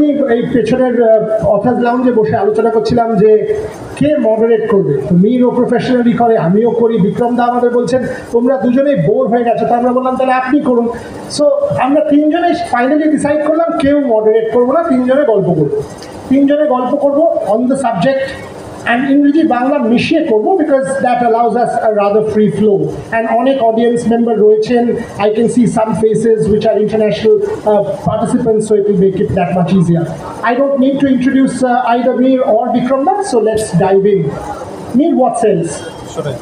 এক্ষুনি এই পেছনের অথার্স লাউঞ্জে বসে আলোচনা করছিলাম যে কে মডারেট করবে। তো মিরও প্রফেশনালি করে, আমিও করি, বিক্রম দা আমাদের বলছেন তোমরা দুজনেই বোর হয়ে গেছো, তো আমরা বললাম তাহলে আপনি করুন। সো আমরা তিনজনেই ফাইনালি ডিসাইড করলাম কেউ মডারেট করবো না, তিনজনে গল্প করবো অন দ্য সাবজেক্ট, and ইংরেজি বাংলা মিশিয়ে করবো because that allows us a rather free flow, and অনেক audience member রয়েছেন, I can see some faces which are international participants, so it will make it that much easier. I don't need to introduce either Mir or Bikram, so let's dive in. Mir, what sells?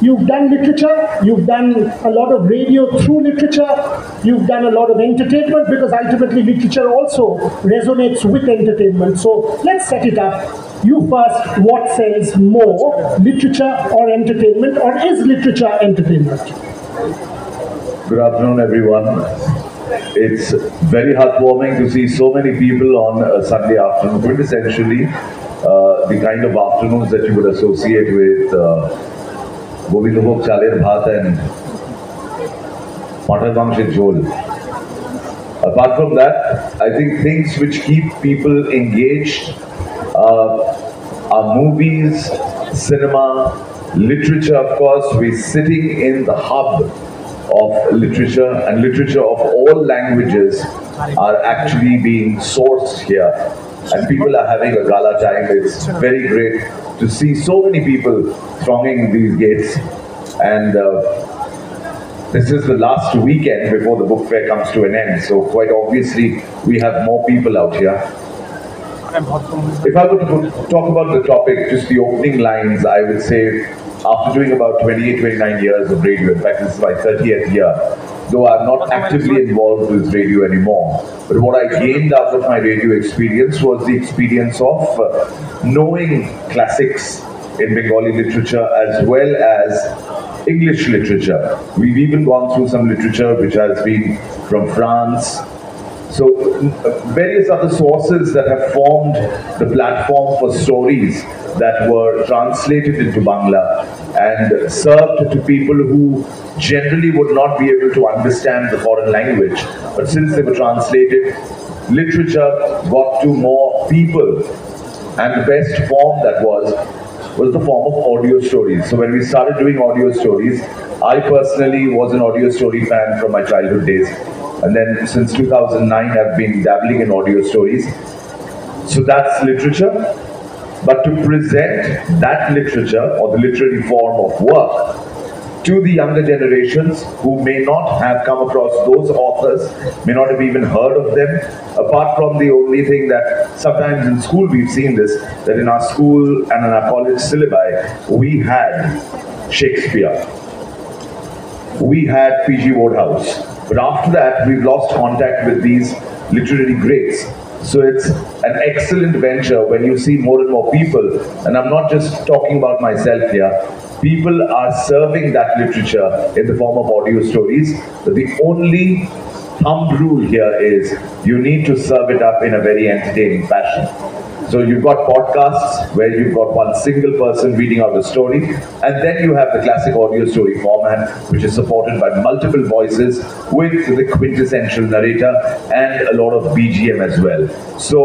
You've done literature, you've done a lot of radio through literature, you've done a lot of entertainment, because ultimately literature also resonates with entertainment. So let's set it up. You first, what sells more, literature or entertainment, or is literature entertainment? Good afternoon, everyone. It's very heartwarming to see so many people on a Sunday afternoon, quintessentially the kind of afternoons that you would associate with Govindabhog Chaler Bhat and Matar Mangsher Jhol. Apart from that, I think things which keep people engaged are movies, cinema, literature, of course. We're sitting in the hub of literature, and literature of all languages are actually being sourced here. And people are having a gala time. It's very great to see so many people thronging these gates. And this is the last weekend before the book fair comes to an end. So quite obviously, we have more people out here. If I were to talk about the topic, just the opening lines, I would say after doing about 28, 29 years of radio, in fact this is my 30th year, though I'm not actively involved with radio anymore, but what I gained out of my radio experience was the experience of knowing classics in Bengali literature as well as English literature. We've even gone through some literature which has been from France. So various other sources that have formed the platform for stories that were translated into Bangla and served to people who generally would not be able to understand the foreign language. But since they were translated, literature got to more people, and the best form that was the form of audio stories. So when we started doing audio stories, I personally was an audio story fan from my childhood days. And then since 2009, I've been dabbling in audio stories. So that's literature. But to present that literature or the literary form of work to the younger generations who may not have come across those authors, may not have even heard of them, apart from the only thing that sometimes in school we've seen this, that in our school and in our college syllabi, we had Shakespeare, we had P.G. Wodehouse. But after that, we've lost contact with these literary greats. So it's an excellent venture when you see more and more people, and I'm not just talking about myself here, people are serving that literature in the form of audio stories. But the only thumb rule here is you need to serve it up in a very entertaining fashion. So you've got podcasts where you've got one single person reading out a story, and then you have the classic audio story format, which is supported by multiple voices with the quintessential narrator and a lot of BGM as well. So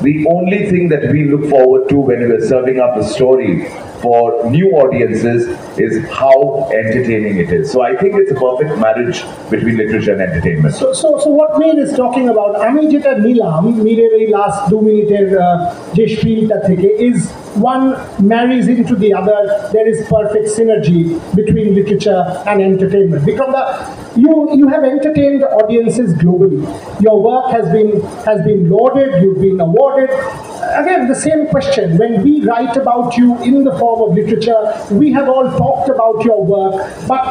the only thing that we look forward to when we're serving up a story for new audiences is how entertaining it is. So I think it's a perfect marriage between literature and entertainment. So what Mir is talking about, আমি যেটা নিলাম মিরের এই last 2 মিনিটের যে স্পিলটা থেকে, is one marries into the other. There is perfect synergy between literature and entertainment. Because you have entertained audiences globally. Your work has been lauded, you've been awarded. Again, the same question. When we write about you in the form of literature, we have all talked about your work. But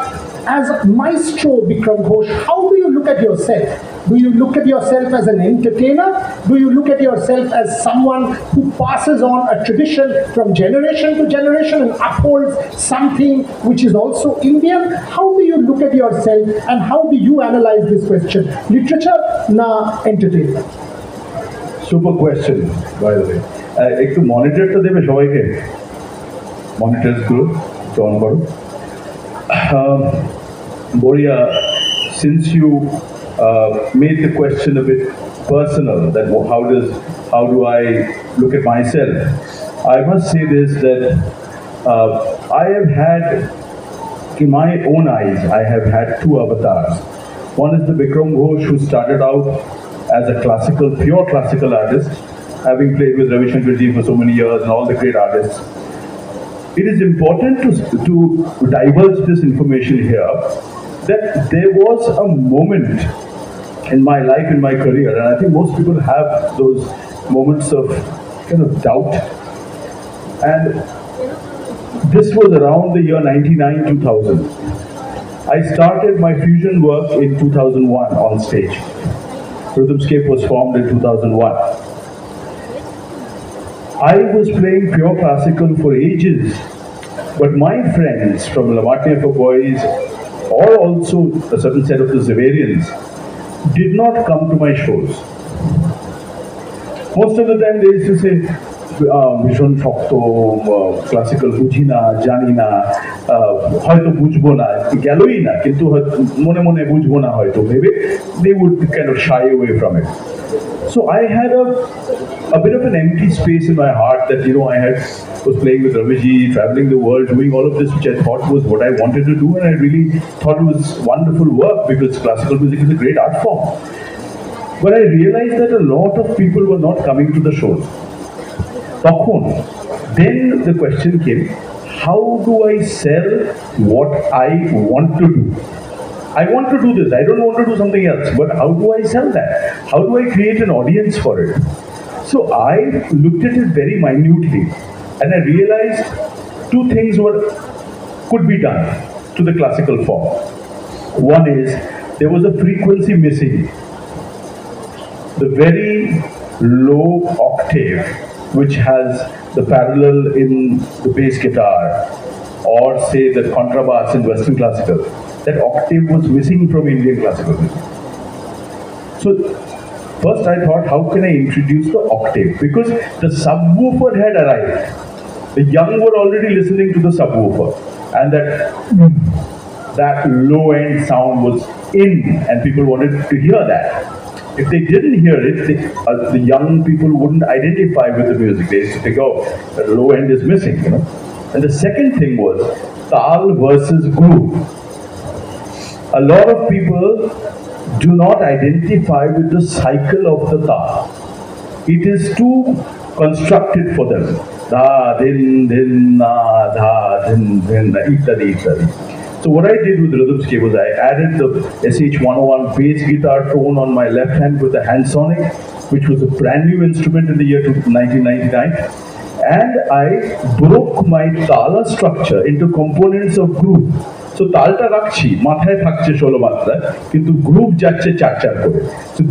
as Maestro Vikram Ghosh, how do you look at yourself? Do you look at yourself as an entertainer? Do you look at yourself as someone who passes on a tradition from generation to generation and upholds something which is also Indian? How do you look at yourself, and how do you analyze this question? Literature na entertainment? Super question, by the way. একটু মনিটরটা দেবে সবাইকে, মনিটরসগুলো একটু on করো। Boria, since you made the question a bit personal, that how do I look at myself, I must say this, that I have had, in my own eyes, I have had two avatars. One is the Vikram Ghosh, who started out as a pure classical artist, having played with Ravi Shankar ji for so many years and all the great artists. It is important to divulge this information here, that there was a moment in my life, in my career, and I think most people have those moments of kind of doubt. And this was around the year 99-2000. I started my fusion work in 2001 on stage. Rhythmscape was formed in 2001. I was playing pure classical for ages, but my friends from Lavatne for Boys, or also a certain set of the Zavarians, did not come to my shows. Most of the time they used to say, ভীষণ শক্ত classical বুঝি না জানি না হয়তো বুঝবো না গেলই না কিন্তু মনে মনে বুঝবো না হয়তো ভেবে they would kind of shy away from it. So I had a bit of an empty space in my heart that was playing with Raviji, traveling the world, doing all of this, which I thought was what I wanted to do, and I really thought it was wonderful work because classical music is a great art form. But I realized that a lot of people were not coming to the shows. Then the question came, how do I sell what I want to do? I want to do this, I don't want to do something else, but how do I sell that? How do I create an audience for it? So I looked at it very minutely, and I realized two things could be done to the classical form. One is, there was a frequency missing. The very low octave, which has the parallel in the bass guitar, or say the contrabass in Western classical, that octave was missing from Indian classical music. So first I thought, how can I introduce the octave? Because the subwoofer had arrived. The young were already listening to the subwoofer, and that low end sound was in, and people wanted to hear that. If they didn't hear it, the young people wouldn't identify with the music. They used to think, oh, the low end is missing, And the second thing was tal versus groove. A lot of people do not identify with the cycle of the tal. It is too constructed for them. Da, din, din, na, da, din, din, na, ittadi, ittadi. So what I did with Rhythmscape was I added the SH101 bass guitar tone on my left hand with the hand sonic, which was a brand new instrument in the year 1999. And I broke my tala structure into components of groove. So talta rakchi, mathay thakche 16 matra, kintu groove jacche 4-4 kore. So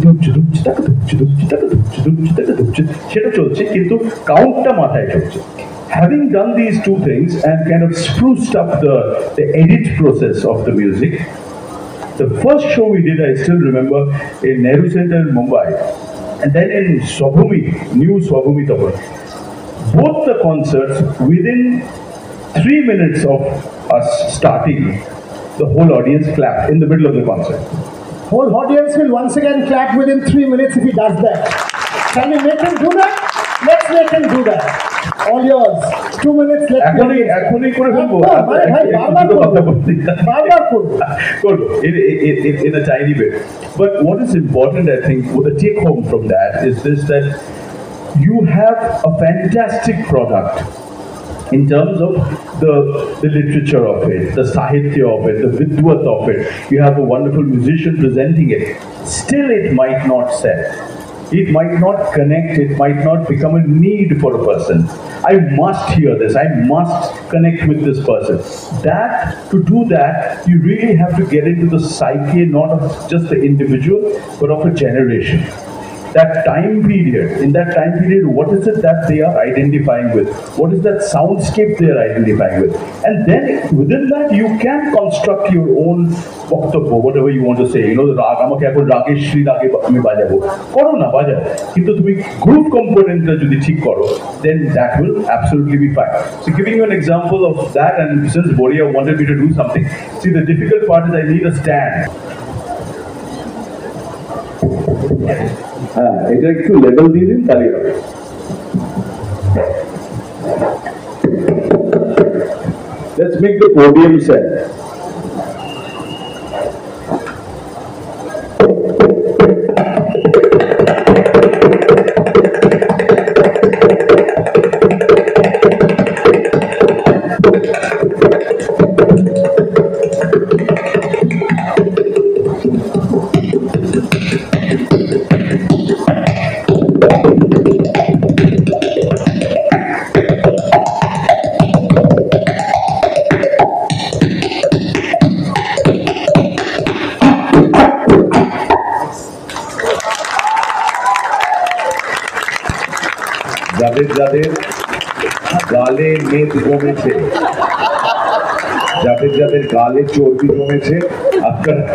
seta cholche, kintu count ta mathay cholche. Having done these two things and kind of spruced up the edit process of the music, the first show we did, I still remember, in Nehru Center in Mumbai, and then in Swabhumi, new Swabhumi Tabor. Both the concerts, within 3 minutes of us starting, the whole audience clapped in the middle of the concert. Whole audience will once again clap within 3 minutes if he does that. Can we make him do that? Let's make him do that. All yours. 2 minutes. এখনই করে ফেলবো in a tiny bit. But what is important, I think, what the take home from that is this, that you have a fantastic product in terms of the literature of it, the sahitya of it, the vidwat of it. You have a wonderful musician presenting it. Still, it might not sell. It might not connect, it might not become a need for a person. I must hear this, I must connect with this person. To do that, you really have to get into the psyche, not of just the individual, but of a generation. That time period, in that time period, what is it that they are identifying with? What is that soundscape they are identifying with? And then within that, you can construct your own বক্তব্য, whatever you want to say. The রাগ, আমাকে এখন রাগের শ্রী রাগে আমি বাজাবো, করো না, বাজাও, কিন্তু তুমি গ্রুপ কম্পোনেন্টটা যদি ঠিক করো, then that will absolutely be fine. So giving you an example of that, and since Boria wanted me to do something, see, the difficult part is I need a stand. হ্যাঁ, এটা একটু level দিয়ে দিন তাহলে হবে। Let's make the podium set. যাদের যাদের গালে মেদ জমেছে, যাদের যাদের গালে চর্বি জমেছে, আপনারা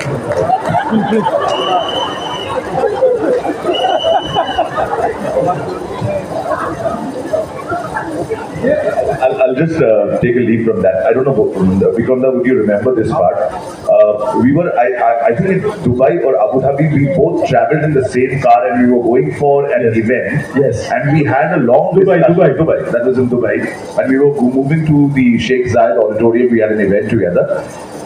I'll just take a lead from that. I don't know, Vikram, would you remember this part? We were, I think in Dubai or Abu Dhabi, we both traveled in the same car and we were going for an event. Yes. And we had a long Dubai. That was in Dubai. And we were moving to the Sheikh Zayed auditorium. We had an event together.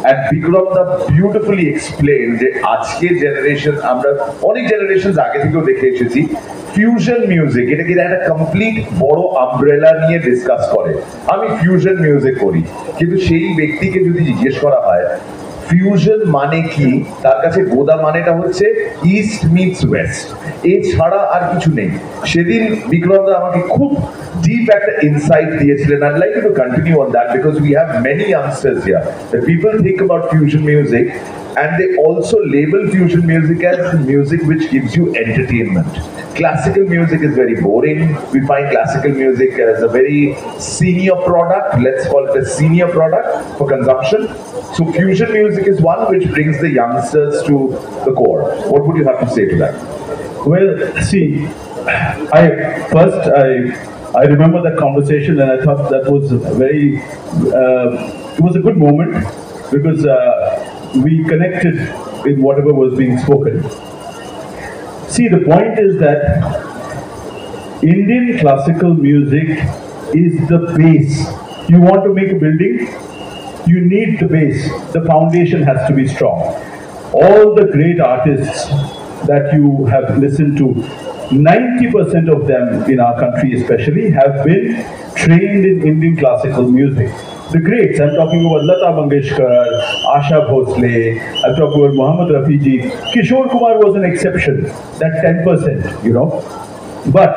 And Bikram beautifully explained that আজকে generation, আমরা অনেক generations আগে থেকেও দেখে এসেছি, fusion music এটাকে একটা complete বড় আমব্রেলা নিয়ে ডিসকাস করে। আমি ফিউশন মিউজিক করি, কিন্তু সেই ব্যক্তিকে যদি জিজ্ঞেস করা হয় ফিউশন মানে কি, তার কাছে গোদা মানেটা হচ্ছে ইস্ট মিটস ওয়েস্ট, এছাড়া আর কিছু নেই। সেদিন বিক্রম দা আমাকে খুব deep একটা insight দিয়েছিলেন। I'd like you to continue on that because we have many youngsters here. The people think about fusion music and they also label fusion music as music which gives you entertainment. Classical music is very boring. We find classical music as a very senior product. Let's call it a senior product for consumption. So fusion music is one which brings the youngsters to the core. What would you have to say to that? Well, see, I remember that conversation and I thought that was very, it was a good moment because we connected in whatever was being spoken. See, the point is that Indian classical music is the base. You want to make a building, you need the base. The foundation has to be strong. All the great artists that you have listened to, 90% of them in our country especially have been trained in Indian classical music. The greats, I'm talking about Lata Mangeshkar, Asha Bhosle, I'm talking about Muhammad Rafi ji. Kishore Kumar was an exception, that 10%, you know. But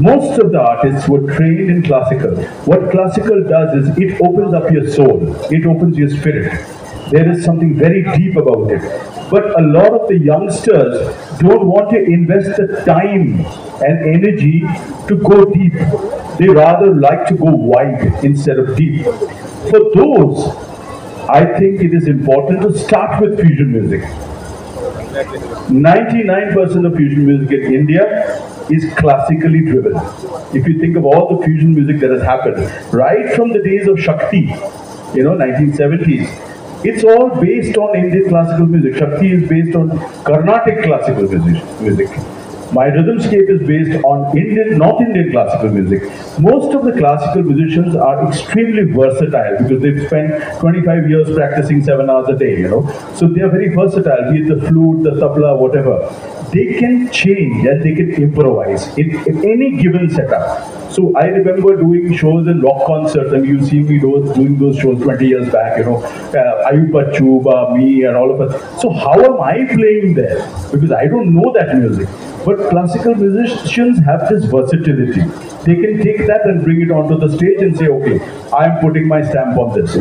most of the artists were trained in classical. What classical does is it opens up your soul, it opens your spirit. There is something very deep about it. But a lot of the youngsters don't want to invest the time and energy to go deep. They rather like to go wide instead of deep. For those, I think it is important to start with fusion music. 99% of fusion music in India is classically driven. If you think of all the fusion music that has happened, right from the days of Shakti, 1970s, it's all based on Indian classical music. Shakti is based on Carnatic classical music. My Rhythmscape is based on North Indian classical music. Most of the classical musicians are extremely versatile because they've spent 25 years practicing 7 hours a day, So they are very versatile, be it the flute, the tabla, whatever. They can change and they can improvise in any given setup. So I remember doing shows in rock concerts, and you see me doing those shows 20 years back, Ayub Chuba, me and all of us. So how am I playing there? Because I don't know that music. But classical musicians have this versatility. They can take that and bring it onto the stage and say, okay, I'm putting my stamp on this,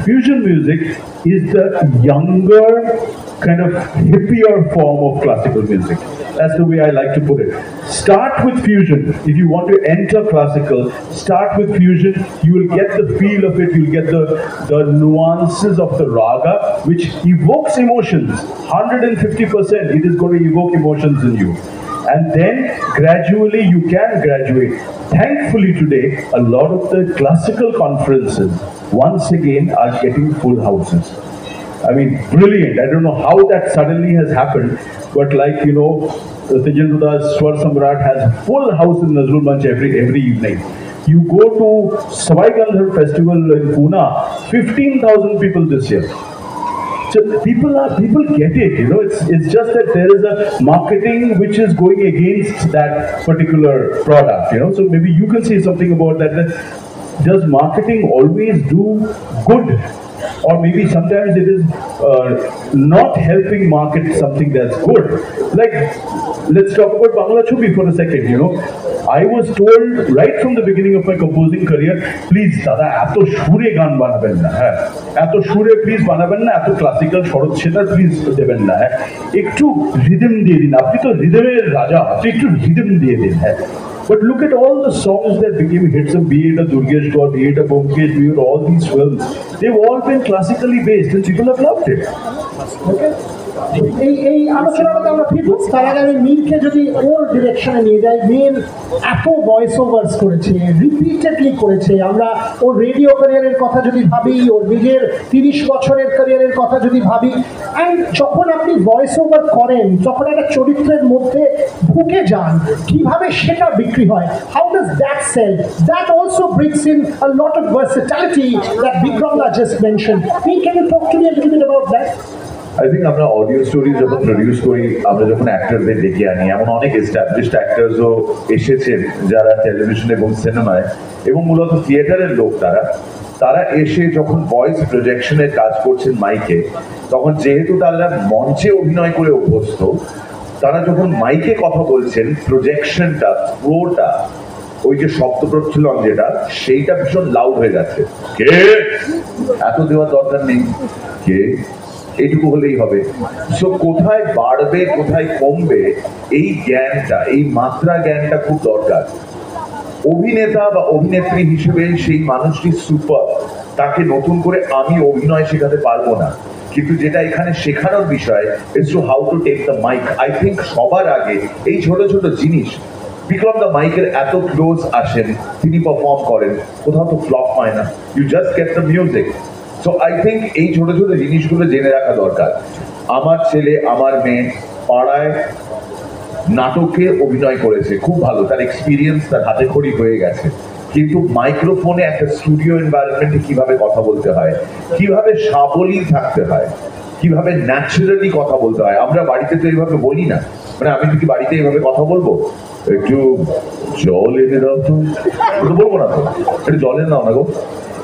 Fusion music is the younger, kind of hippier form of classical music. That's the way I like to put it. Start with fusion. If you want to enter classical, start with fusion. You will get the feel of it. You'll get the nuances of the raga, which evokes emotions. 150%, it is going to evoke emotions in you. And then gradually you can graduate. Thankfully today, a lot of the classical conferences once again are getting full houses. I mean, brilliant. I don't know how that suddenly has happened, but like, you know, Tejenduda's Swar Samrat has full house in Nazrul Manch every evening. You go to Savai Gandhar Festival in Pune, 15,000 people this year. So people get it, you know. It's just that there is a marketing which is going against that particular product, you know. So maybe you can say something about that. Does marketing always do good, or maybe sometimes it is not helping market something that's good? Like, let's talk about Bangla Chubi for a second, you know. I was told right from the beginning of my composing career, please, Dada, এত সুরে গান বানাবেন না, হ্যাঁ, এত সুরে please বানাবেন না, এত ক্লাসিক্যাল শরৎ সেটা প্লিজ দেবেন না, হ্যাঁ, একটু রিদম দিয়ে দিন, আপনি তো রিদমের রাজা, আপনি একটু রিদম দিয়ে দিন, হ্যাঁ. But look at all the songs that became hits, be it a Durgesh God, be it a Bomkesh, be it all these films, they've all been classically based and people have loved it. Okay? এই আলোচনাটা আমরা ফিরবো, তার আগে আমি মীরকে যদি ওর ডিরেকশনে নিয়ে যাই। মীর এত ভয়েস ওভার্স করেছে, রিপিটেডলি করেছে। আমরা ওর রেডিও ক্যারিয়ারের কথা যদি ভাবি, ওর নিজের 30 বছরের ক্যারিয়ারের কথা যদি ভাবি, অ্যান্ড যখন আপনি ভয়েস ওভার করেন, যখন একটা চরিত্রের মধ্যে ঢুকে যান, কিভাবে সেটা বিক্রি হয়, how does that sell, that also brings in a lot of versatility that Bikram da just mention. Can you talk to me a little bit about that? I think আমরা অডিও স্টোরি যখন প্রডিউস করি, আমরা যখন অ্যাক্টরদের ডেকে আনি, এমন অনেক এস্টাবলিশড অ্যাক্টরসও এসেছেন যারা টেলিভিশন এবং সিনেমায় এবং মূলত থিয়েটারের লোক, তারা এসে যখন ভয়েস প্রজেকশনের কাজ করছেন মাইকে, তখন যেহেতু তারা মঞ্চে অভিনয় করে অভ্যস্ত, তারা যখন মাইকে কথা বলছেন, প্রজেকশনটা, ফ্লোটা, ওই যে শব্দ প্রচলন যেটা, সেইটা ভীষণ লাউড হয়ে যাচ্ছে। কে এত দেওয়ার দরকার নেই, কে এইটুকু হলেই হবে। সো কোথায় বাড়বে কোথায় কমবে, এই জ্ঞানটা, এই মাত্রা জ্ঞানটা খুব দরকার। অভিনেতা বা অভিনেত্রী হিসেবে সেই মানুষটি সুপার, তাকে নতুন করে আমি অভিনয় শেখাতে পারবো না, কিন্তু যেটা এখানে শেখানোর বিষয় is to how to take the mic. I think সবার আগে এই ছোট ছোট জিনিস, বিক্রম দা মাইকের এত ক্লোজ আসেন, তিনি পারফর্ম করেন, কোথাও তো ফ্লপ হয় না, you just get the music. So I think এই ছোট ছোট জিনিসগুলো জেনে রাখা দরকার। আমার ছেলে, আমার মেয়ে পাড়ায় নাটকে অভিনয় করেছে, খুব ভালো, তার এক্সপিরিয়েন্স, তার হাতে খড়ি হয়ে গেছে, কিন্তু মাইক্রোফোনে একটা স্টুডিও এনভায়রনমেন্টে কিভাবে কথা বলতে হয়, কিভাবে সাবলীল থাকতে হয়, কিভাবে ন্যাচারালি কথা বলতে হয়, আমরা বাড়িতে তো এইভাবে বলি না। মানে আমি কি বাড়িতে এইভাবে কথা বলবো, একটু জল এনে দাও তো, বলবো না তো, একটু জল এনে দাও না গো,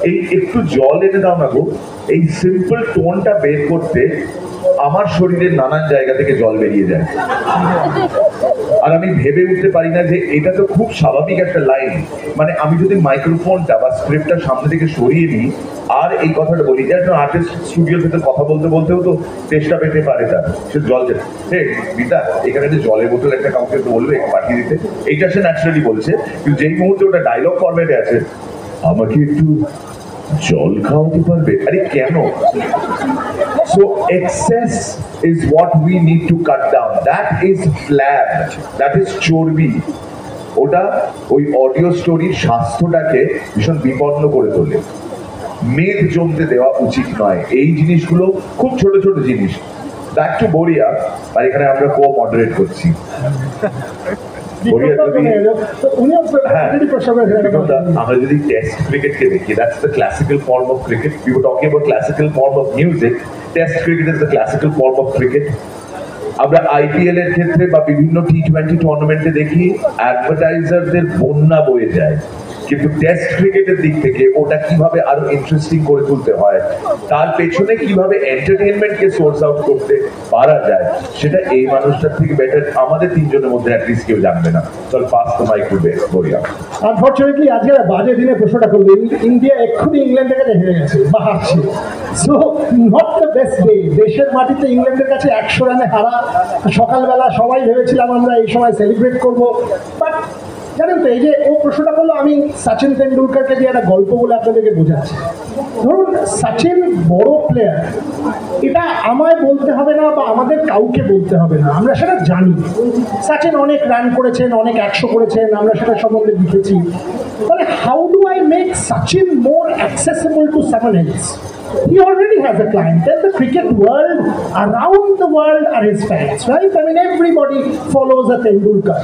এই একটু জল এনে দাও না গো, এই সিম্পল টোনটা বের করতে আমার শরীরের নানান জায়গা থেকে জল বেরিয়ে যায়, আর আমি ভেবে উঠতে পারি না যে এটা তো খুব স্বাভাবিক একটা লাইন। মানে আমি যদি মাইক্রোফোনটা বা স্ক্রিপ্টটা সামনে থেকে সরিয়ে নিই আর এই কথাটা বলি, যে একটা আর্টিস্ট স্টুডিওর ভেতরে কথা বলতে বলতেও তো চেষ্টা পেতে পারে, তার সে জল চেয়ে, হে মিতা এখানে যে জলের বোতল একটা কাউকে বলবে পাঠিয়ে দিতে, এইটা সে ন্যাচারালি বলছে, কিন্তু যেই মুহূর্তে ওটা ডায়লগ ফরম্যাটে আছে, আমাকে একটু জল খাওয়াতে পারবে, আরে কেন? So excess is what we need to cut down. That is flab, that is চর্বি। ওটা ওই অডিও স্টোরির স্বাস্থ্যটাকে ভীষণ বিপন্ন করে তোলে, মেদ জমতে দেওয়া উচিত নয়। এই জিনিসগুলো খুব ছোট ছোট জিনিস। ব্যাক টু বোরিয়া, আর এখানে আমরা কো মডারেট করছি। আমরা যদি টেস্ট ক্রিকেটকে দেখি, that's the classical form of cricket. We were talking about classical form of music, test cricket is the classical form of cricket. আমরা আইপিএল এর ক্ষেত্রে বা বিভিন্ন টি20 টুর্নামেন্টে দেখি অ্যাডভার্টাইজারদের বন্যা বয়ে যায়, কিন্তু টেস্ট ক্রিকেটের দিক থেকে ওটা কিভাবে আরো ইন্টারেস্টিং করে তুলতে হয়, তার পেছনে কিভাবে এন্টারটেইনমেন্টকে সোর্স আউট করতে পারা যায়, সেটা এই মানুষটার থেকে বেটার আমাদের তিনজনের মধ্যে অ্যাটলিস্ট কেউ জানবে না। চল pass the mic to Boria. Unfortunately আজকে বাজে দিনে প্রশ্নটা করবে, ইন্ডিয়া এক্ষুনি ইংল্যান্ডের কাছে হেরে গেছে বা হারছে, so not the best day. দেশের মাটিতে ইংল্যান্ডের কাছে 100 রানে হারা, সকালবেলা সবাই ভেবেছিলাম আমরা এই সময় সেলিব্রেট করবো, বাট জানেন তো, এই যে ও প্রশ্নটা করলো, আমি সচিন তেন্ডুলকারকে দিয়ে একটা গল্প বলে আপনাদেরকে বোঝাচ্ছি। ধরুন সচিন বড় প্লেয়ার, এটা আমায় বলতে হবে না বা আমাদের কাউকে বলতে হবে না, আমরা সেটা জানি। সচিন অনেক রান করেছেন, অনেক 100 করেছেন, আমরা সেটা সম্বন্ধে লিখেছি। তাহলে how do I make Sachin more accessible to someone else? he already has a clientele. The cricket world, around the world are his fans, right? I mean, everybody follows a Tendulkar.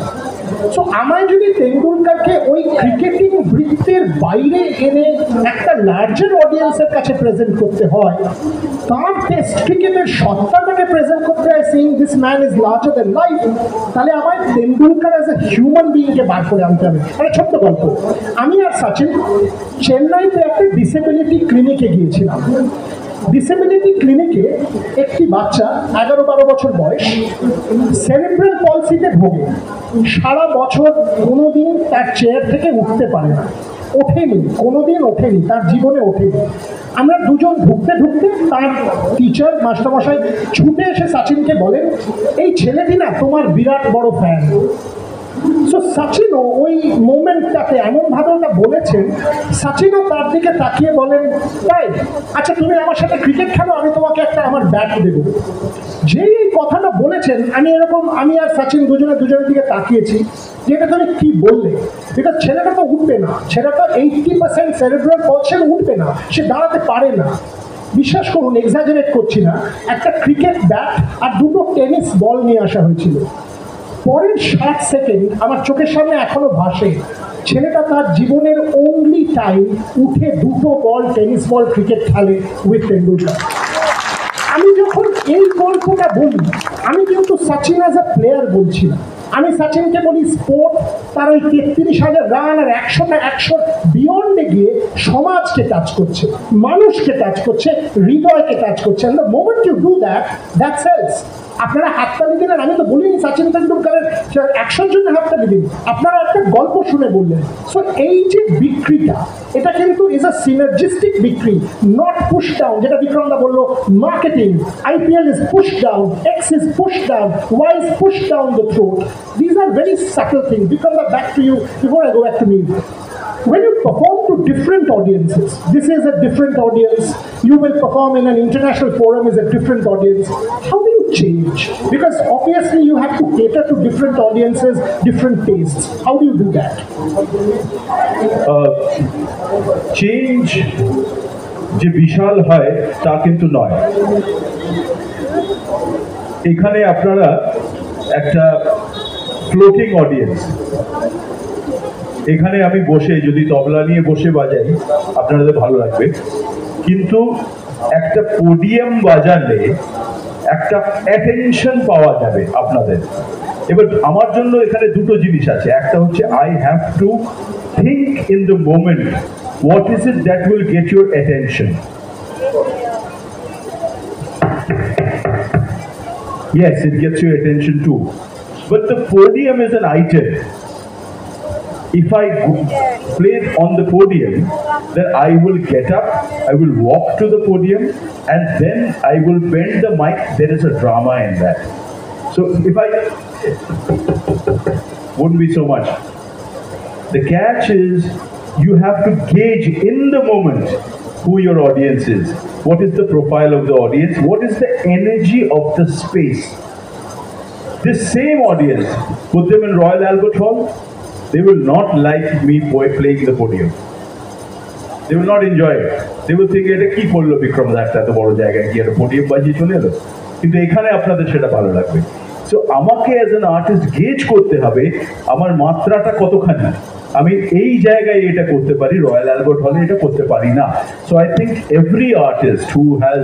So আমায় যদি তেন্ডুলকারকে ওই cricketing বৃত্তের বাইরে এনে একটা larger অডিয়েন্সের কাছে present করতে হয়, তার টেস্ট ক্রিকেটের সত্তাটাকে প্রেজেন্ট করতে হয়, seeing this man is larger than life, তাহলে আমায় তেন্ডুলকার অ্যাজ এ হিউম্যান বিইংকে বার করে আনতে হবে। একটা ছোট্ট গল্প, আমি আর সচিন চেন্নাইতে একটা ডিসেবিলিটি ক্লিনিকে গিয়েছিলাম। ডিসেবিলিটি ক্লিনিকে একটি বাচ্চা 11-12 বছর বয়স সেরিব্রাল পলসিতে ভোগে, সারা বছর কোনোদিন তার চেয়ার থেকে উঠতে পারে না, ওঠেনি, কোনোদিন ওঠেনি, তার জীবনে ওঠেনি। আমরা দুজন ঢুকতে ঢুকতে তার টিচার মাস্টারমশাই ছুটে এসে সচিনকে বলেন, এই ছেলেটি না তোমার বিরাট বড় ফ্যান। সো সচিনও ওই মোমেন্টটাকে এমনভাবে ওটা বলেছেন, সচিনও তার দিকে তাকিয়ে বলেন, তাই আচ্ছা তুমি আমার সাথে ক্রিকেট খেলো, আমি তোমাকে একটা আমার ব্যাট দেবো। যেই এই কথাটা বলেছেন, আমি আর সচিন দুজনের দিকে তাকিয়েছি, যে এটা তুমি কি বললে, এটা ছেলেটা তো উঠবে না, ছেলেটা 80% সেরিব্রাল পলসি, উঠবে না, সে দাঁড়াতে পারে না। বিশ্বাস করুন, এক্সাজারেট করছি না, একটা ক্রিকেট ব্যাট আর দুটো টেনিস বল নিয়ে আসা হয়েছিল। পরের 60 সেকেন্ড আমার চোখের সামনে এখনো ভাসে, ছেলেটা তার জীবনের অনলি টাইম উঠে দুটো বল, টেনিস বল ক্রিকেট খেলে উইথ তেন্ডুলকার। আমি যখন এই গল্পটা বলি, আমি কিন্তু সচিন অ্যাজ এ প্লেয়ার বলছি না, আমি সচিনকে বলি স্পোর্ট, তার ওই 33,000 রান আর 100 বিয়ন্ডে গিয়ে সমাজকে টাচ করছে, মানুষকে টাচ করছে, হৃদয়কে টাচ করছে। and the moment you do that, that sells. আপনারা হাততালি দিলেন, আমি তো বলিনি সচিন তেন্ডুলকারের 100 জনের হাততালি দিন, আপনারা একটা গল্প শুনে বললেন। সো এই যে বিক্রিটা, এটা কিন্তু ইজ আ সিনার্জিস্টিক বিক্রি, নট পুশ ডাউন। যেটা বিক্রমদা বললো, marketing, IPL is pushed down, X is pushed down, Y is pushed down the throat. These are very subtle things. Bikramda, back to you before I go back to me. When you perform to different audiences, this is a different audience, you will perform in an international forum is a different audience. How do you change? Because obviously you have to cater to different audiences, different tastes. How do you do that? Change যে বিশাল হয় তা কিন্তু নয়। এখানে আপনারা একটা floating audience, এখানে আমি বসে যদি তবলা নিয়ে বসে বাজাই আপনাদের ভালো লাগবে, কিন্তু একটা পোডিয়াম বাজালে একটা অ্যাটেনশন পাওয়া যাবে আপনাদের। এবার আমার জন্য এখানে দুটো জিনিস আছে, একটা হচ্ছে I have to think in the moment, what is it that will get your attention. Yes, it gets your attention too, but the podium is an item. If I play on the podium, then I will get up, I will walk to the podium, and then I will bend the mic. There is a drama in that. So if I wouldn't be so much. The catch is you have to gauge in the moment who your audience is. What is the profile of the audience? What is the energy of the space? This same audience, put them in Royal Albert Hall, they will not like me playing the podium. They will not enjoy it. They will think, এটা কি করলো বিক্রম দা এত বড় জায়গায় গিয়ে podium বাজিয়ে চলে এলো, কিন্তু এখানে আপনাদের সেটা ভালো লাগবে। সো আমাকে অ্যাজ অ্যান আর্টিস্ট গেজ করতে হবে আমার মাত্রাটা কতখানি, আমি এই জায়গায় এটা করতে পারি, রয়্যাল অ্যালবার্ট হলে এটা করতে পারি না। So I think every artist who has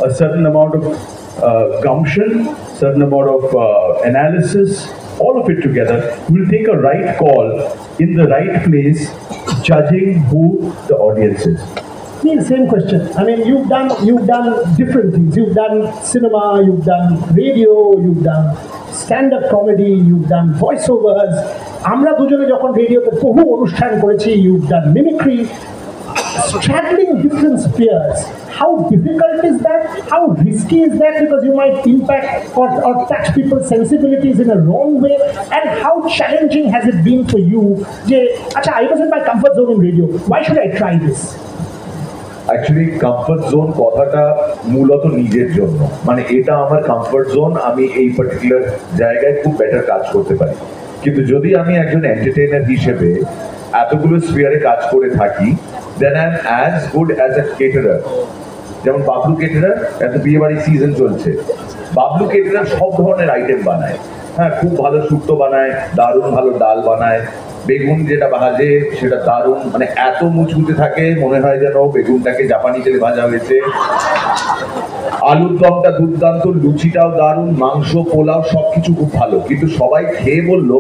a certain amount of gumption, certain amount of analysis, all of it together will take a right call in the right place, judging who the audience is. Same question. I mean, you've done different things. You've done cinema, you've done radio, you've done stand-up comedy, you've done voiceovers. আমরা দুজনে যখন রেডিওতে বহু অনুষ্ঠান করেছি, you've done mimicry, straddling different spheres. How difficult is that? How risky is that? Because you might impact or touch people's sensibilities in a wrong way. And how challenging has it been for you? Acha, I was in my comfort zone in radio. Why should I try this? Actually comfort zone কথাটা মূলত নিজের জন্য, মানে এটা আমার comfort zone, আমি এই particular জায়গায় খুব বেটার কাজ করতে পারি। কিন্তু যদি আমি একজন এন্টারটেইনার হিসেবে এতগুলো স্ফিয়ারে কাজ করে থাকি, then I'm as good as a caterer. যেমন বাবলু কেটারার একটা বিয়ে বাড়ির সিজন চলছে, বাবলু কেটারার সব ধরনের আইটেম বানায়, হ্যাঁ খুব ভালো শুক্তো বানায়, দারুণ ভালো ডাল বানায়, বেগুন যেটা ভাজে সেটা দারুণ, মানে এত মুচমুচে থাকে মনে হয় যেন বেগুনটাকে জাপানি তেলে ভাজা হয়েছে। আলুর দমটা দুর্দান্ত, লুচিটাও দারুণ, মাংস পোলাও সবকিছু খুব ভালো। কিন্তু সবাই খেয়ে বলল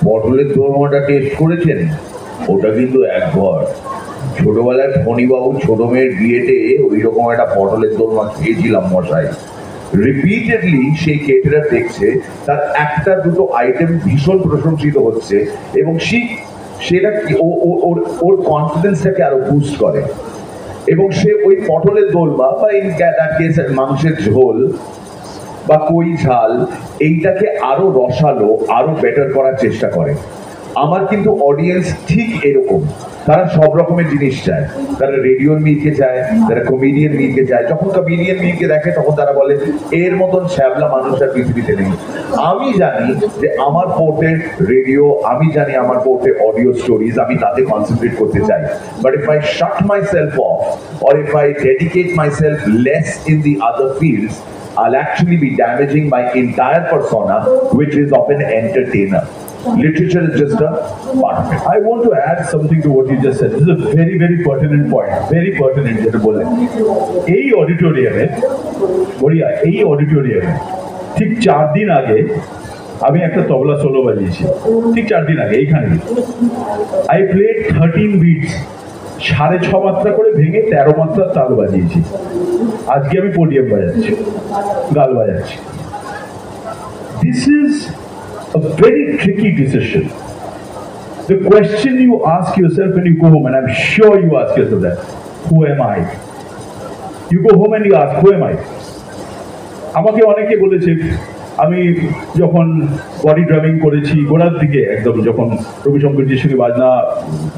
পটলের দোরমাটা টেস্ট করেছেন, ওটা কিন্তু একবার ছোটবেলায় ফণিবাবু ছোট মেয়ের বিয়েতে ওই রকম একটা পটলের দোরমা খেয়েছিলাম মশাই। রিপিটেডলি সেই কেটারার দেখছে তার একটা দুটো আইটেম ভীষণ প্রশংসিত হচ্ছে এবং সেটা ওর কনফিডেন্সটাকে আরো বুস্ট করে এবং সে ওই পটলের দোলমা বা ইন দ্যাট কেস মাংসের ঝোল বা কই ঝাল এইটাকে আরো রসালো আরো বেটার করার চেষ্টা করে। আমার কিন্তু অডিয়েন্স ঠিক এরকম, তারা সব রকমের জিনিস চায়, তারা রেডিওর মিরকে চায়, তারা কমেডিয়ান মিরকে চায়। যখন কমেডিয়ান মিরকে দেখে তখন তারা বলে এর মতন শ্যাবলা মানুষ আর পৃথিবীতে নেই। আমি জানি যে আমার পোর্টে রেডিও, আমি জানি আমার পোর্টে অডিও স্টোরিজ, আমি তাতে কনসেন্ট্রেট করতে চাই। But if I shut my self of or if I dedicate myself less in the other fields, I'll actually be damaging my entire persona, which is of an entertainer. Literature is just a part of it. I want to add something to what you just said. This is a very, very pertinent point. Very pertinent যেটা বললেন। এই অডিটোরিয়ামে, বড়িয়া এই অডিটোরিয়ামে ঠিক 4 দিন আগে আমি একটা তবলা সোলো বাজিয়েছি। ঠিক 4 দিন আগে এইখানে I played 13 beats, 6.5 মাত্রা করে ভেঙে 13 মাত্রার তাল বাজিয়েছি। আজকে আমি পোডিয়াম বাজাচ্ছি, গাল বাজাচ্ছি। This is a very tricky decision. The question you ask yourself when you go home, and I'm sure you ask yourself that, who am I? You go home and you ask, who am I? আমাকে অনেকে বলেছে, আমি যখন body drumming করেছি গোড়ার দিকে একদম, যখন রবিশঙ্করজির সঙ্গে বাজনা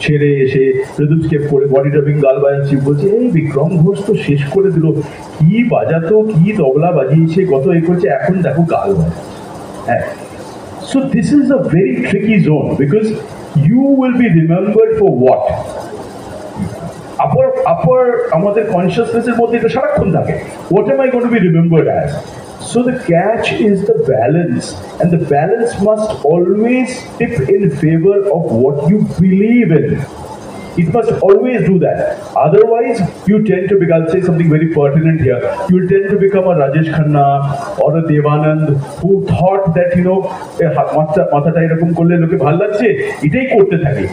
ছেড়ে এসে রিদম স্টেপ করে বডি ড্রামিং গাল বাজাচ্ছি, বলছে এই বিক্রম ঘোষ তো শেষ করে দিল, কি বাজাতো, কি তবলা বাজিয়েছে, কত এ করছে, এখন দেখো গাল বাজাচ্ছে। হ্যাঁ, so this is a very tricky zone because you will be remembered for what? Upper আমাদের কনসিয়াসনেসের মধ্যে এটা সারাক্ষণ থাকে, what am I going to be remembered as? So the catch is the balance, and the balance must always tip in favor of what you believe in. It must always do that. Otherwise, you tend to become, I'll say something very pertinent here, you will tend to become a Rajesh Khanna or a Devanand who thought that, you know, মাথাটা এরকম করলে লোকে ভালো লাগছে, এটাই করতে থাকে।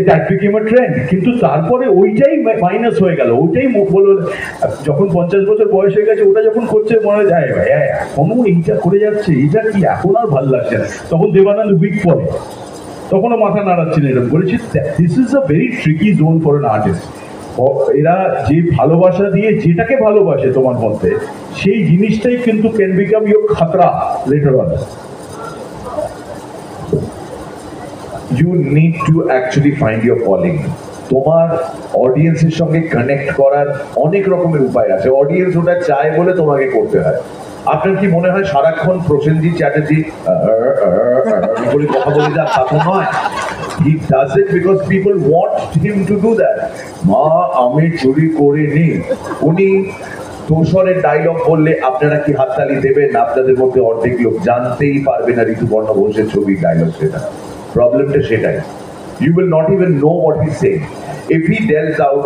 That became a trend. কিন্তু তারপরে ওইটাই মাইনাস হয়ে গেল, ওইটাই বলল যখন 50 বছর বয়স হয়ে গেছে, ওটা যখন করছে মনে যায় ভাই এখনো এইটা করে যাচ্ছে, এটা কি এখন আর ভালো লাগছে না। তখন দেবানন্দ উইক পরে, তখনও মাথা নাড়াচ্ছেন এরকম করেছি। This is a very tricky zone for an artist. এরা যে ভালোবাসা দিয়ে যেটাকে ভালোবাসে তোমার মধ্যে, সেই জিনিসটাই কিন্তু ক্যান বিকাম ইয়োর খাতরা later on. You need to actually find your calling. তোমার অডিয়েন্সের সঙ্গে কানেক্ট করার অনেক রকমের উপায় আছে। অডিয়েন্স ওটা চায় বলে তোমাকে করতে হয়। আপনার কি মনে হয় সারাক্ষণ প্রসেনজিৎ চ্যাটার্জি করে কথা বলে যান? তা তো নয়। He does it because people want him to do that. মা আমি চুরি করিনি, উনি তোষরের ডায়লগ বললে আপনারা কি হাততালি দেবেন? আপনাদের মধ্যে অর্ধেক লোক জানতেই পারবে না ঋতুপর্ণ ঘোষের ছবির ডায়লগ সেটা। প্রবলেমটা সেটাই। You will not even know what he's saying. If he delves out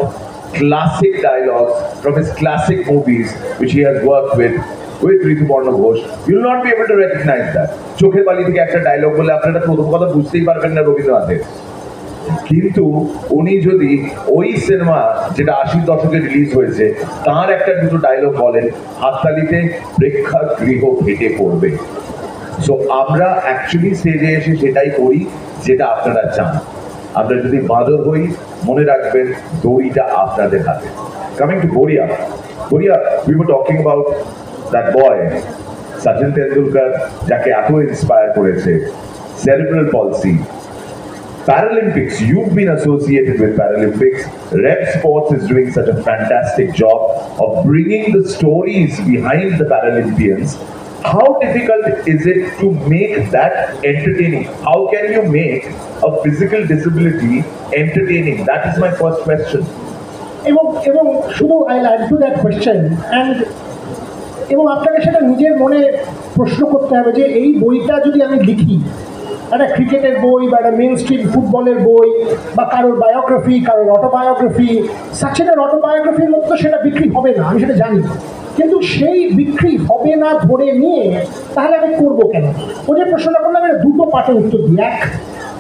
classic dialogues from his classic movies, which he has worked with Rituparno Ghosh, you will not be able to recognize that. চোখের বালি থেকে একটা dialogue বলে আপনারা প্রথম কথা বুঝতেই পারবেন না রবীন্দ্রনাথের। কিন্তু উনি যদি ওই সিনেমা যেটা 80-র দশকে রিলিজ হয়েছে তার একটা দুটো ডায়লগ বলেন, হাততালিতে প্রেক্ষাগৃহ ফেটে পড়বে। সো আমরা অ্যাকচুয়ালি স্টেজে এসে সেটাই করি যেটা আপনারা চান। আমরা যদি বাঁদর হই, মনে রাখবেন দড়িটা আপনাদের হাতে। Coming to Boria, we were talking about that boy, Sachin Tendulkar, যাকে এত ইন্সপায়ার করেছে, cerebral palsy, Paralympics, you've been associated with Paralympics. Rep Sports is doing such a fantastic job of bringing the stories behind the Paralympians. How difficult is it to make that entertaining? How can you make a physical disability entertaining? That is my first question. এবং শুধু I add to that question and এবং আপনাকে সেটা নিজের মনে প্রশ্ন করতে হবে যে এই বইটা যদি আমি লিখি, একটা ক্রিকেটের বই বা একটা মেন স্ট্রিম ফুটবলের বই বা কারোর বায়োগ্রাফি, কারোর অটোবায়োগ্রাফি, সচিনের অটোবায়োগ্রাফির মতো সেটা বিক্রি হবে না, আমি সেটা জানি। কিন্তু সেই বিক্রি হবে না ধরে নিয়ে তাহলে আমি করবো কেন? ও যে প্রশ্নটা করলাম এটা দুটো পার্টে উত্তর দিই। এক,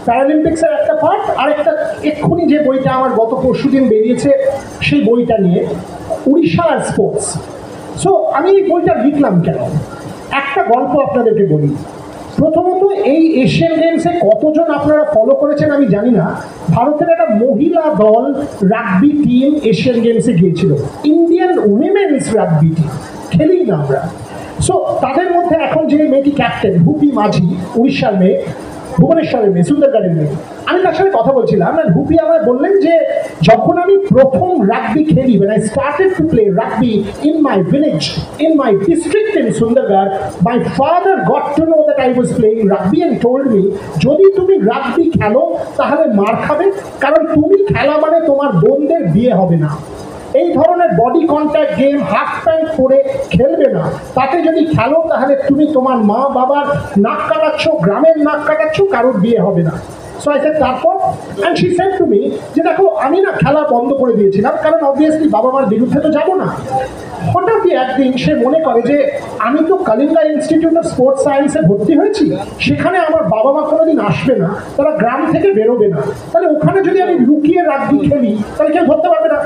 প্যারালিম্পিক্সের একটা পার্ট, আর একটা এক্ষুনি যে বইটা আমার গত পরশুদিন বেরিয়েছে সেই বইটা নিয়ে, উড়িষ্যা আর স্পোর্টস। সো আমি এই বইটা লিখলাম কেন? একটা গল্প আপনাদেরকে বলি। প্রথমত এই এশিয়ান গেমসে কতজন আপনারা ফলো করেছেন আমি জানি না, ভারতের একটা মহিলা দল রাগবি টিম এশিয়ান গেমসে গিয়েছিল, ইন্ডিয়ান উইমেন্স রাগবি টিম, খেলি না আমরা। সো তাদের মধ্যে এখন যে মেয়েটি ক্যাপ্টেন, হুপি মাঝি, উড়িষ্যার মেয়ে, ভুবনেশ্বরের মেয়ে, সুন্দরগড়ের মেয়ে, আমি তার সাথে কথা বলছিলাম। হুপি আমায় বললেন যে যখন আমি প্রথম রাগবি খেলি, when I started to play rugby in my village, in my district in Sundargarh, my father got to know that I was playing rugby and told me, যদি তুমি রাগবি খেলো তাহলে মার খাবে, কারণ তুমি খেলা মানে তোমার বোনদের বিয়ে হবে না। এই ধরনের body contact game half pant পরে খেলবে না, তাতে যদি খেলো তাহলে তুমি তোমার মা বাবার নাক কাটাচ্ছ, গ্রামের নাক কাটাচ্ছ, কারোর বিয়ে হবে না। সো আই সেড তারপর, and she said to me যে দেখো আমি না খেলা বন্ধ করে দিয়েছিলাম, কারণ অবভিয়াসলি বাবা মার বিরুদ্ধে তো যাবো না। হঠাৎই একদিন সে মনে করে যে আমি তো কালিঙ্গা ইনস্টিটিউট অফ স্পোর্টস সায়েন্সে ভর্তি হয়েছি, সেখানে আমার বাবা মা কোনোদিন আসবে না, তারা গ্রাম থেকে বেরোবে না, তাহলে ওখানে যদি আমি লুকিয়ে রাগবি খেলি তাহলে কেউ ধরতে পারবে না।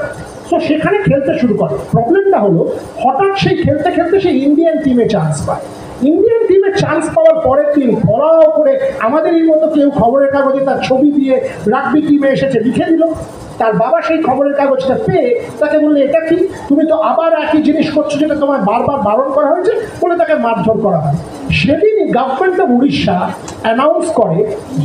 সো সেখানে খেলতে শুরু করে। প্রবলেমটা হলো হঠাৎ সেই খেলতে খেলতে সে ইন্ডিয়ান টিমে চান্স পায়। ইন্ডিয়ান টিমে চান্স পাওয়ার পরের দিন পড়াও করে আমাদেরই মতো কেউ খবরের কাগজে তার ছবি দিয়ে রাগবি টিমে এসেছে লিখে দিল। তার বাবা সেই খবরের কাগজটা পেয়ে তাকে বললে এটা কি, তুমি তো আবার একই জিনিস করছো যেটা তোমায় বারবার বারণ করা হয়েছে, বলে তাকে মারধর করা হয়। সেদিনই গভর্নমেন্ট অফ উড়িষ্যা অ্যানাউন্স করে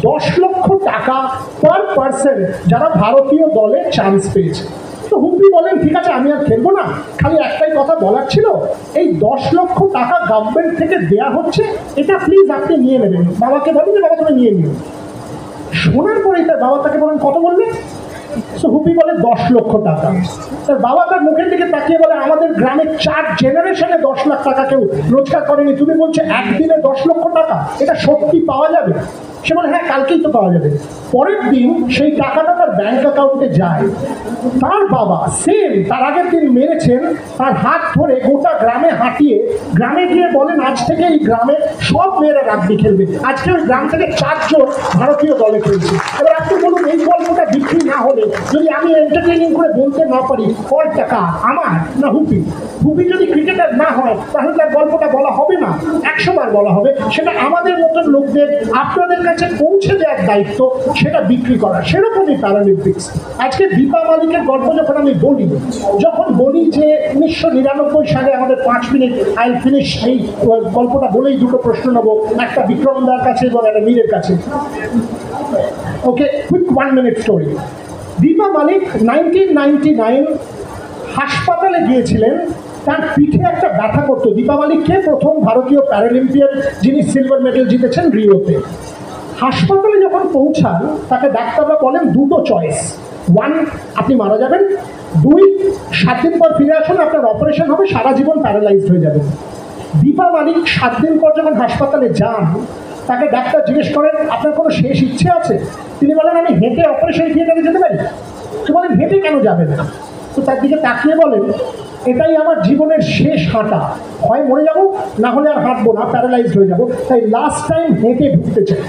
10 লক্ষ টাকা পার পার্সন যারা ভারতীয় দলে চান্স পেয়েছে। তো হুপি বলেন ঠিক আছে আমি আর খেলবো না, খালি একটাই কথা বলার ছিল, এই 10 লক্ষ টাকা গভর্নমেন্ট থেকে দেয়া হচ্ছে, এটা প্লিজ আপনি নিয়ে নেবেন। বাবাকে বলেন যে বাবা তুমি নিয়ে নিও। শোনার পরেই তার বাবা তাকে বলেন কত বললে? সো হুপি বলে 10 লক্ষ টাকা। তার বাবা তার মুখের দিকে তাকিয়ে বলে আমাদের গ্রামে 4 জেনারেশনে 10 লাখ টাকা কেউ রোজগার করেনি, তুমি বলছো একদিনে 10 লক্ষ টাকা, এটা সত্যি পাওয়া যাবে? সে বলে হ্যাঁ কালকেই তো পাওয়া যাবে। পরের দিন সেই টাকাটা তার ব্যাংক অ্যাকাউন্টে যায়। তার বাবা সেম তার আগের দিন মেরেছেন, তার হাত ধরে গোটা গ্রামে হাঁটিয়ে গ্রামে গিয়ে বলেন আজ থেকে এই গ্রামে সব মেয়েরা রাগবি খেলবে। আজকে ওই গ্রাম থেকে 4 জন ভারতীয় দলে খেলছে। এবার আপনি বলুন এই গল্পটা বিক্রি না হলে, যদি আমি এন্টারটেইনিং করে বলতে না পারি, ফলটা কার, আমার না হুপি? হুপি যদি ক্রিকেটার না হয় তাহলে তার গল্পটা বলা হবে না, 100 বার বলা হবে। সেটা আমাদের মতন লোকদের আপনাদের কাছে পৌঁছে দেওয়ার দায়িত্ব, সেটা বিক্রি করা। সেরকমই প্যারালিম্পিক্স। আজকে দীপা মালিকের গল্প যখন আমি বলি, যে 1999 সালে আমাদের 5 মিনিট আই ফিনিশ, এই গল্পটা বলেই দুটো প্রশ্ন নেবো, একটা বিক্রম দার কাছে এবং একটা মীরের কাছে। ওকে, কুইক 1 মিনিট স্টোরি। দীপা মালিক 1999 হাসপাতালে গিয়েছিলেন, তার পিঠে একটা ব্যথা করতো। দীপা মালিককে প্রথম ভারতীয় প্যারালিম্পিয়ান যিনি সিলভার মেডেল জিতেছেন রিওতে। হাসপাতালে যখন পৌঁছান তাকে ডাক্তাররা বলেন দুটো চয়েস, 1 আপনি মারা যাবেন, 2 7 দিন পর ফিরে আসুন, আপনার অপারেশন হবে, সারা জীবন প্যারালাইজড হয়ে যাবেন। দীপা মালিক 7 দিন পর যখন হাসপাতালে যান, তাকে ডাক্তার জিজ্ঞেস করেন আপনার কোনো শেষ ইচ্ছে আছে? তিনি বলেন আমি হেঁটে অপারেশন থিয়েটারে যেতে পারি। তো বলেন হেঁটে কেন যাবেন? তো তার দিকে তাকিয়ে বলেন এটাই আমার জীবনের শেষ হাঁটা, হয় মরে যাব না হলে আর হাঁটবো না, প্যারালাইজড হয়ে যাব, তাই লাস্ট টাইম হেঁটে ঢুকতে চাই।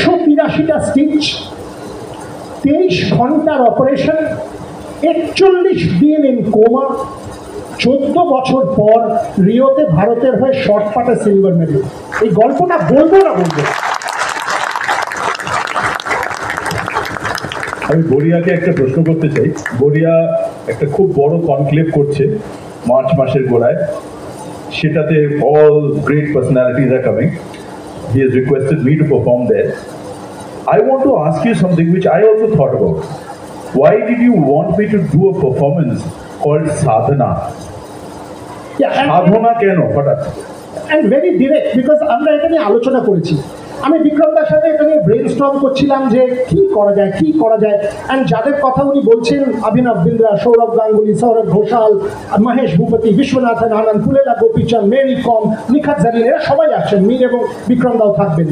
183টা স্টিচ, 23 ঘন্টার অপারেশন, 41 দিন ইন কোমা, 14 বছর পর রিওতে ভারতের হয়ে শর্ট পাটে সিলভার মেডেল। এই গল্পটা বলবো না বলবো। আমি বরিয়াকে একটা প্রশ্ন করতে চাই। বরিয়া একটা খুব বড় কনক্লেভ করছে মার্চ মাসের গোড়ায়, সেটাতে all great personalities are coming. He has requested me to perform there. I want to ask you something which I also thought about. Why did you want me to do a performance called Sadhana? Yeah, Sadhana keno? and very direct, because আমরা এটা নিয়ে আলোচনা করেছি। আমি বিক্রমদার সাথে এটা নিয়ে brain Sturm করছিলাম যে কি করা যায় অ্যান্ড যাদের কথা উনি বলছেন, অভিনব বিন্দ্রা, সৌরভ গাঙ্গুলি, সৌরভ ঘোষাল, মহেশ ভূপতি, বিশ্বনাথন আনন্দ, পুলেলা গোপীচন্দ, মেরি কম, নিখাত জারিন, এরা সবাই আসছেন, মীর এবং বিক্রমদাও থাকবেন।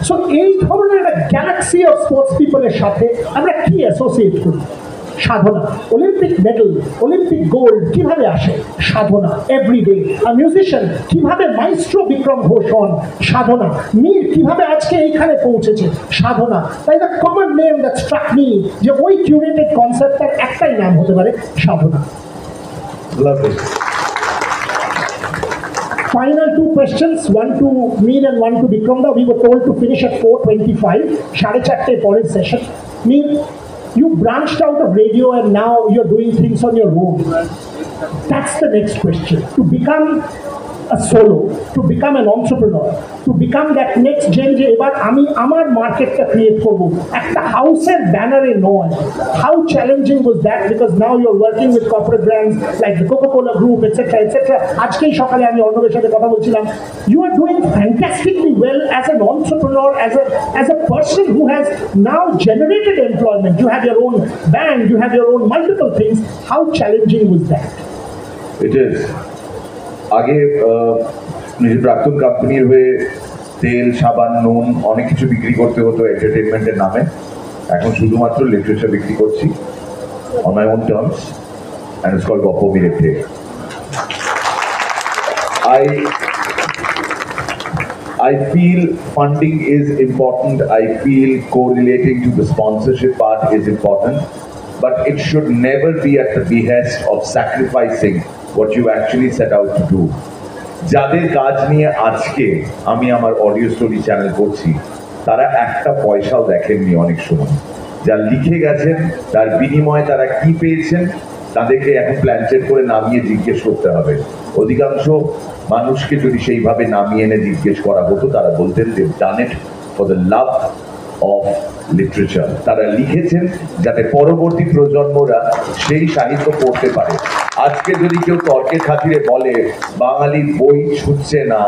সো এই ধরনের একটা গ্যালাক্সি অফ স্পোর্টস পিপলের সাথে আমরা কি অ্যাসোসিয়েট করি? সাধনা। অলিম্পিক মেডেল, অলিম্পিক গোল্ড কিভাবে আসে? সাধনা, এভরিডে। আর মিউজিশিয়ান কিভাবে মাইস্ট্রো বিক্রম ঘোষ হন? সাধনা। মীর কিভাবে আজকে এইখানে পৌঁছেছে? সাধনা। তাই the common name that struck me, যে ওই কিউরেটেড কনসেপ্টটার একটাই নাম হতে পারে সাধনা। Final two questions, one to Mir and one to Bikramda. We were told to finish at 4:25. 4:30 pored session. Mir, you branched out of radio and now you're doing things on your own. That's the next question. To become a solo, to become an entrepreneur, to become that next gen যে এবার আমি আমার মার্কেটটা create করবো, একটা হাউসের ব্যানারে নয়। How challenging was that? Because now you're working with corporate brands like the Coca-Cola Group, etc., etc. আজকেই সকালে আমি অর্ণবের সাথে কথা বলছিলাম। You are doing fantastically well as an entrepreneur, as a person who has now generated employment. You have your own band, you have your own multiple things. How challenging was that? It is. আগে নিজের প্রাক্তন কোম্পানির হয়ে তেল, সাবান, নুন অনেক কিছু বিক্রি করতে হতো এন্টারটেনমেন্টের নামে। এখন শুধুমাত্র লিটারেচার বিক্রি করছি on my own terms, and it's called গপ্প মিরেটে। I feel funding is important. I feel correlating to the sponsorship part is important, but it should never be at the behest of sacrificing what you actually set out to do. যাদের কাজ নিয়ে আজকে আমি আমার audio story channel করছি, তারা একটা পয়সাও দেখেননি অনেক সময়। যা লিখে গেছেন তার বিনিময়ে তারা কি পেয়েছেন, তাদেরকে এখন প্ল্যানচেট করে নামিয়ে জিজ্ঞেস করতে হবে। অধিকাংশ মানুষকে যদি সেইভাবে নামিয়ে এনে জিজ্ঞেস করা হতো, তারা বলতেন যে done it for the love of literature. তারা লিখেছেন যাতে পরবর্তী প্রজন্মরা সেই সাহিত্য পড়তে পারে। আজকে যদি কেউ তর্কের খাতিরে বলে বাঙালি বই ছুটছে না,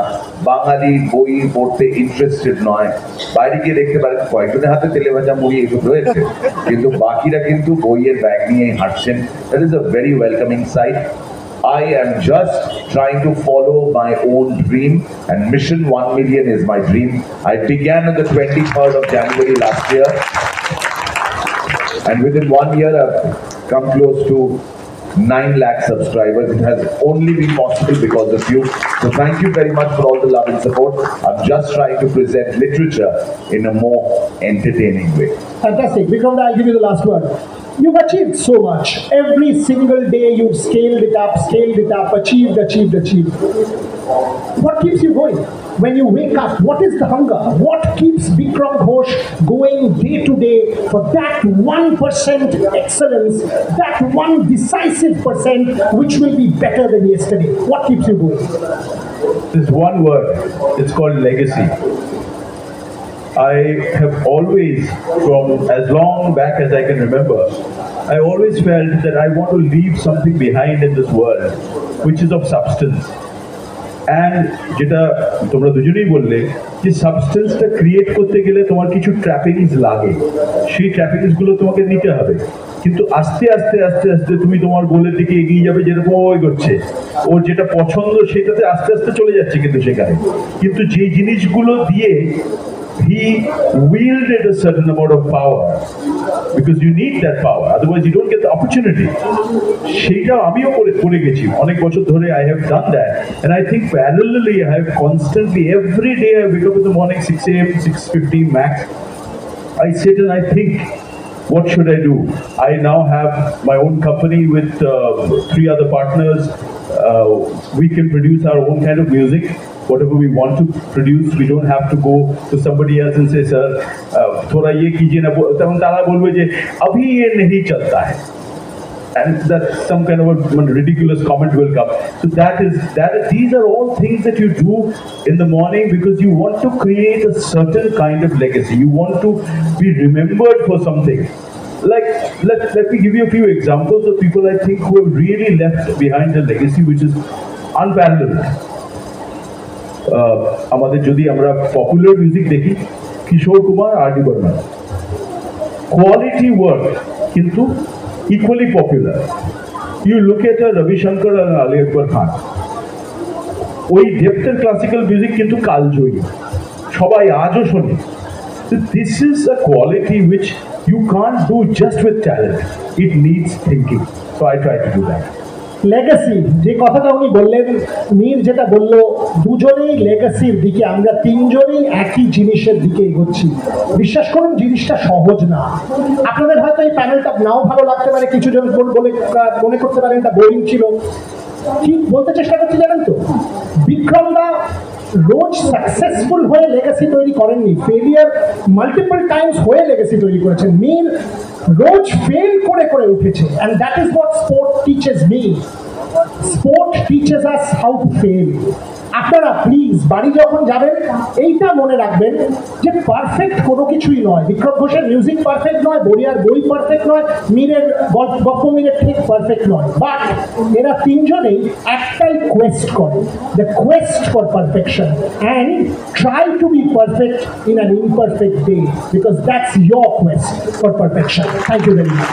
বাঙালি বই পড়তে ইন্টারেস্টেড নয়, বাইরে গিয়ে দেখতে পারেন কয়েকজনের হাতে তেলে ভাজা মুড়ি এসব রয়েছে, কিন্তু বাকিরা কিন্তু বইয়ের ব্যাগ নিয়ে হাঁটছেন। That is a very welcoming site. I am just trying to follow my own dream, and Mission 1 Million is my dream. I began on the 23rd of January last year, and within 1 year I've come close to 9 lakh subscribers. It has only been possible because of you. So thank you very much for all the love and support. I'm just trying to present literature in a more entertaining way. Fantastic. Vikram, I'll give you the last word. You've achieved so much. Every single day you've scaled it up, achieved. What keeps you going? When you wake up, what is the hunger? What keeps Vikram Ghosh going day to day for that 1% excellence, that one decisive percent which will be better than yesterday? What keeps you going? There's one word. It's called legacy. I have always, from as long back as I can remember, I always felt that I want to leave something behind in this world which is of substance. And যেটা তোমরা দুজনেই বললে যে সাবস্টেন্সটা create করতে গেলে তোমার কিছু ট্র্যাপিংস লাগে, সেই ট্র্যাপিংসগুলো তোমাকে নিতে হবে, কিন্তু আস্তে আস্তে আস্তে আস্তে তুমি তোমার গোলের দিকে এগিয়ে যাবে। যেরকম ওই করছে, ওর যেটা পছন্দ সেটাতে আস্তে আস্তে চলে যাচ্ছে, কিন্তু সেখানে কিন্তু যে জিনিসগুলো দিয়ে he wielded a certain amount of power, because you need that power, otherwise you don't get the opportunity. সেটা আমিও করে গেছি অনেক বছর ধরে। I have done that, and I think parallelly I have constantly, every day I wake up in the morning 6 a.m., 6:15 max. I sit and I think, what should I do? I now have my own company with 3 other partners. We can produce our own kind of music. Whatever we want to produce, we don't have to go to somebody else and say, sir, thoda ye kijiye na, तब तारा बोलबे जे अभी ये नहीं चलता है, and that some kind of a ridiculous comment will come. So these are all things that you do in the morning because you want to create a certain kind of legacy. You want to be remembered for something. Like, let me give you a few examples of people I think who have really left behind a legacy which is unparalleled. আমাদের যদি আমরা popular music দেখি, Kishore Kumar, R D Burman, quality work কিন্তু equally popular. You look at Ravi Shankar আর আলী আকবর খান, ওই ডেপথের classical music কিন্তু কালজয়ী, সবাই আজও শোনে। This is a quality which you can't do just with talent, it needs thinking. So I try to do that. Legacy, যে কথাটা উনি বললেন, মীর যেটা বলল, দুজনেই লেগাসির দিকে, আমরা তিনজনেই একই জিনিসের দিকে এগোচ্ছি। বিশ্বাস করুন, জিনিসটা সহজ না। আপনাদের হয়তো এই প্যানেলটা নাও ভালো লাগতে পারে, কিছু জন মনে করতে পারেন এটা বোরিং ছিল। কি বলতে চেষ্টা করছি জানেন তো, বিক্রম দা রোজ সাকসেসফুল হয়ে লেগাসি তৈরি করেননি, ফেলিয়ার মাল্টিপল টাইমস হয়ে লেগাসি তৈরি করেছেন। মীর রোজ ফেল করে করে উঠেছে, and that is what sport teaches me. Sport teaches us how to fail. আপনারা প্লিজ বাড়ি যখন যাবেন এইটা মনে রাখবেন যে পারফেক্ট কোনো কিছুই নয়। বিক্রম ঘোষের মিউজিক পারফেক্ট নয়, বরিয়ার বই পারফেক্ট নয়, মীরের গল্প মীরের ঠিক পারফেক্ট নয়, বাট এরা তিনজনেই একটাই কোয়েস্ট করে, the quest for perfection, and try to be perfect in an imperfect day, because that's your quest for perfection. Thank you very much.